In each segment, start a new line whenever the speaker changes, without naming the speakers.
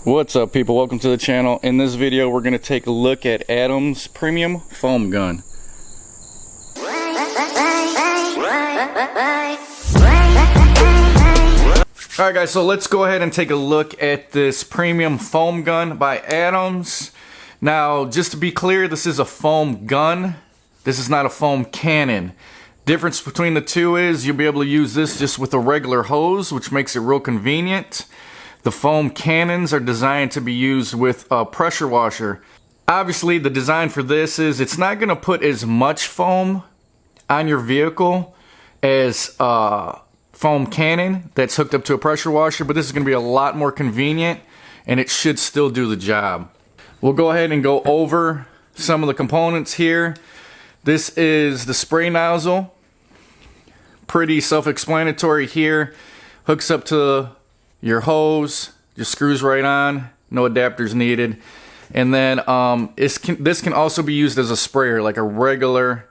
What's up, people? Welcome to the channel. In this video we're going to take a look at Adam's premium foam gun. Alright guys, so let's go ahead and take a look at this premium foam gun by Adams. Now, just to be clear, this is a foam gun. This is not a foam cannon. Difference between the two is you'll be able to use this just with a regular hose, which makes it real convenient. The foam cannons are designed to be used with a pressure washer. Obviously, the design for this is it's not going to put as much foam on your vehicle as a foam cannon that's hooked up to a pressure washer, but this is going to be a lot more convenient and it should still do the job. We'll go ahead and go over some of the components here. This is the spray nozzle. Pretty self-explanatory here. Hooks up to your hose, just screws right on, no adapters needed. And then this can also be used as a sprayer, like a regular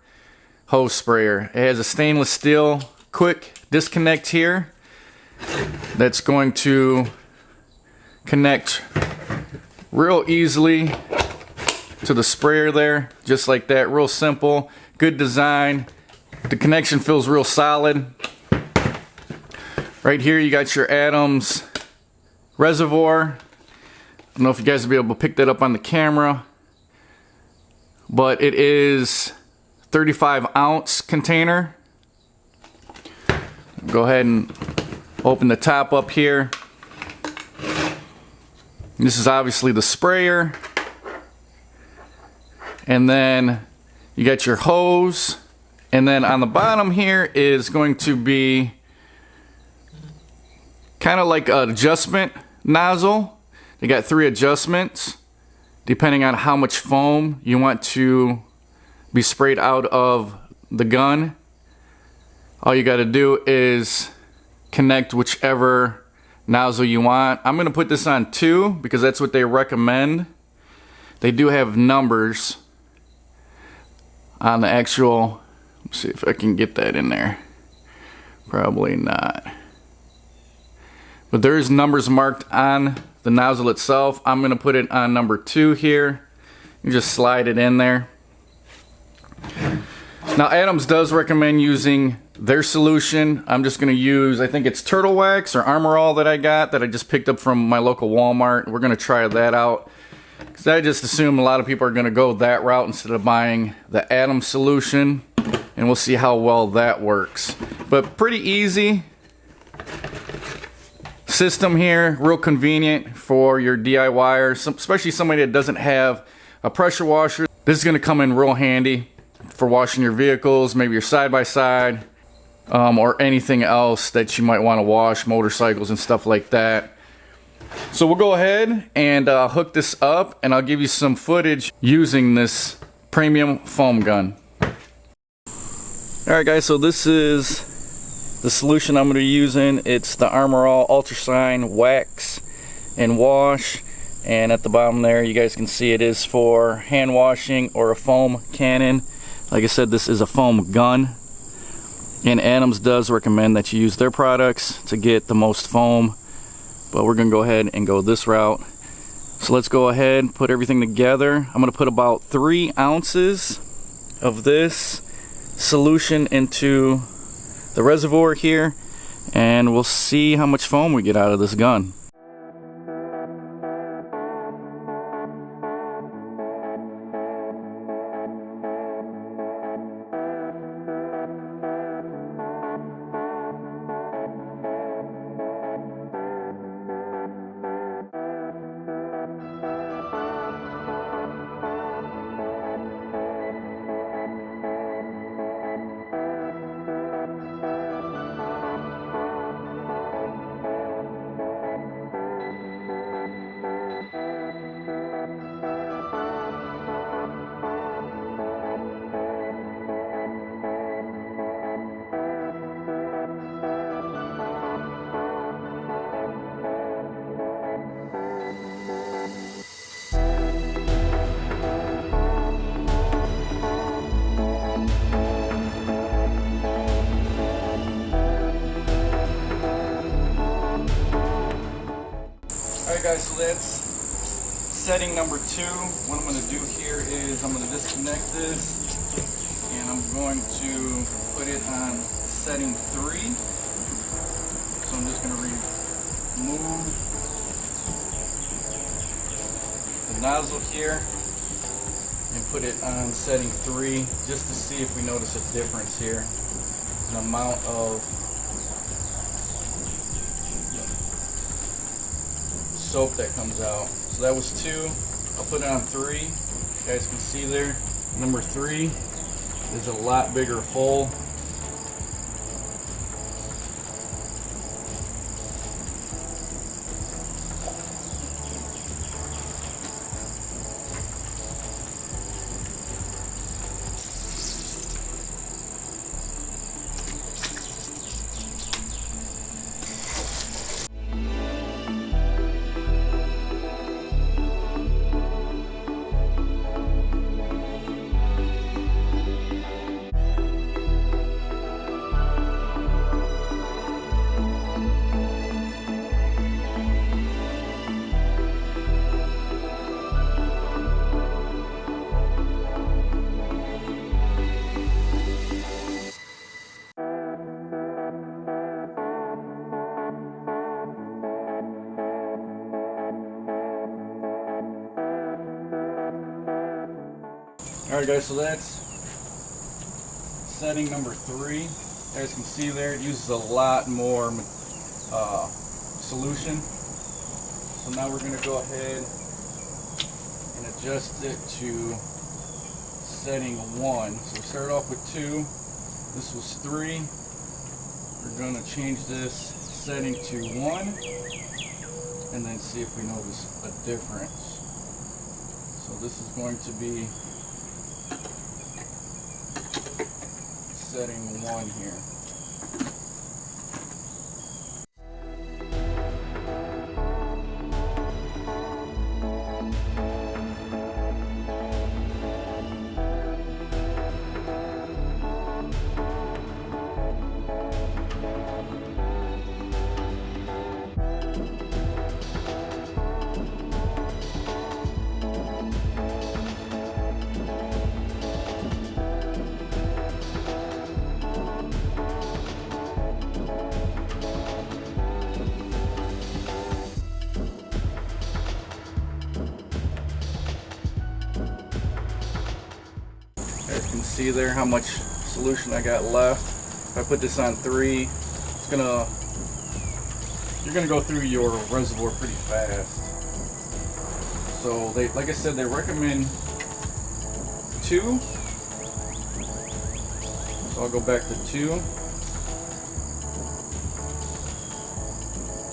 hose sprayer. It has a stainless steel quick disconnect here that's going to connect real easily to the sprayer there, just like that. Real simple, good design. The connection feels real solid. Right here you got your Adams reservoir. I don't know if you guys will be able to pick that up on the camera, but it is 35-ounce container. Go ahead and open the top up here. This is obviously the sprayer. And then you got your hose. And then on the bottom here is going to be kind of like an adjustment nozzle. You got 3 adjustments depending on how much foam you want to be sprayed out of the gun. All you got to do is connect whichever nozzle you want. I'm going to put this on 2 because that's what they recommend. They do have numbers on the actual. Let's see if I can get that in there. Probably not. But there's numbers marked on the nozzle itself. I'm going to put it on number 2 here. You just slide it in there. Now Adams does recommend using their solution. I'm just going to use, I think it's Turtle Wax or Armor All that I got, that I just picked up from my local Walmart. We're going to try that out, because I just assume a lot of people are going to go that route instead of buying the Adams solution. And we'll see how well that works. But pretty easy system here, real convenient for your DIYer, especially somebody that doesn't have a pressure washer. This is going to come in real handy for washing your vehicles, maybe your side-by-side, or anything else that you might want to wash, motorcycles and stuff like that. So we'll go ahead and hook this up, and I'll give you some footage using this premium foam gun. Alright guys, so this is the solution I'm going to be using. It's the Armor All Ultrasign Wax and Wash, and at the bottom there you guys can see it is for hand washing or a foam cannon. Like I said, this is a foam gun, and Adams does recommend that you use their products to get the most foam, but we're going to go ahead and go this route. So let's go ahead and put everything together. I'm going to put about 3 ounces of this solution into the reservoir here, and we'll see how much foam we get out of this gun. that's setting number 2. What I'm going to do here is I'm going to disconnect this and I'm going to put it on setting 3. So I'm just going to remove the nozzle here and put it on setting 3 just to see if we notice a difference here. An amount of soap that comes out. So that was 2. I'll put it on 3. You guys can see there, number 3 is a lot bigger hole. Alright guys, so that's setting number 3. You guys can see there it uses a lot more solution. So now we're going to go ahead and adjust it to setting 1. So we started off with 2. This was 3. We're going to change this setting to 1 and then see if we notice a difference. So this is going to be setting 1 here. You can see there how much solution I got left. If I put this on 3, it's you're gonna go through your reservoir pretty fast. So they, like I said, they recommend 2. So I'll go back to 2.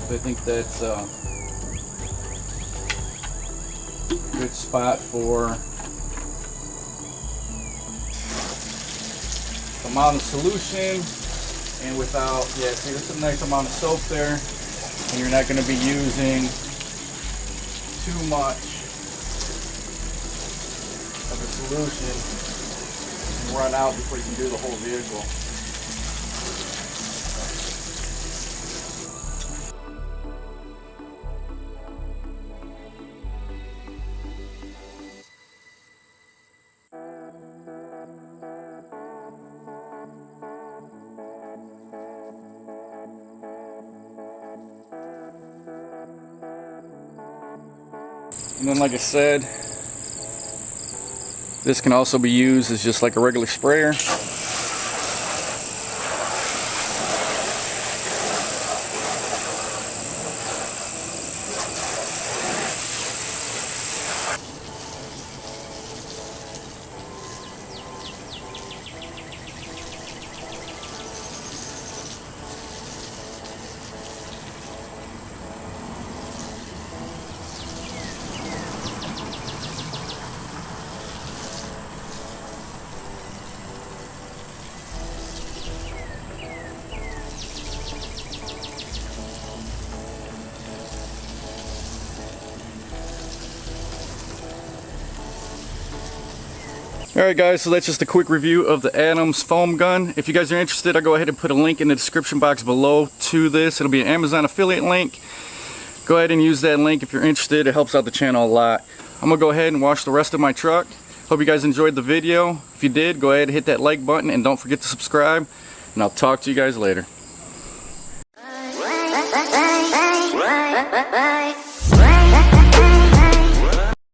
So I think that's a good spot for amount of solution, and without, yeah, see, there's a nice amount of soap there, and you're not going to be using too much of the solution and run out before you can do the whole vehicle. And then, like I said, this can also be used as just like a regular sprayer. Alright guys, so that's just a quick review of the Adams foam gun. If you guys are interested, I'll go ahead and put a link in the description box below to this. It'll be an Amazon affiliate link. go ahead and use that link if you're interested. It helps out the channel a lot. I'm gonna go ahead and wash the rest of my truck. Hope you guys enjoyed the video. If you did, go ahead and hit that like button and don't forget to subscribe, and I'll talk to you guys later.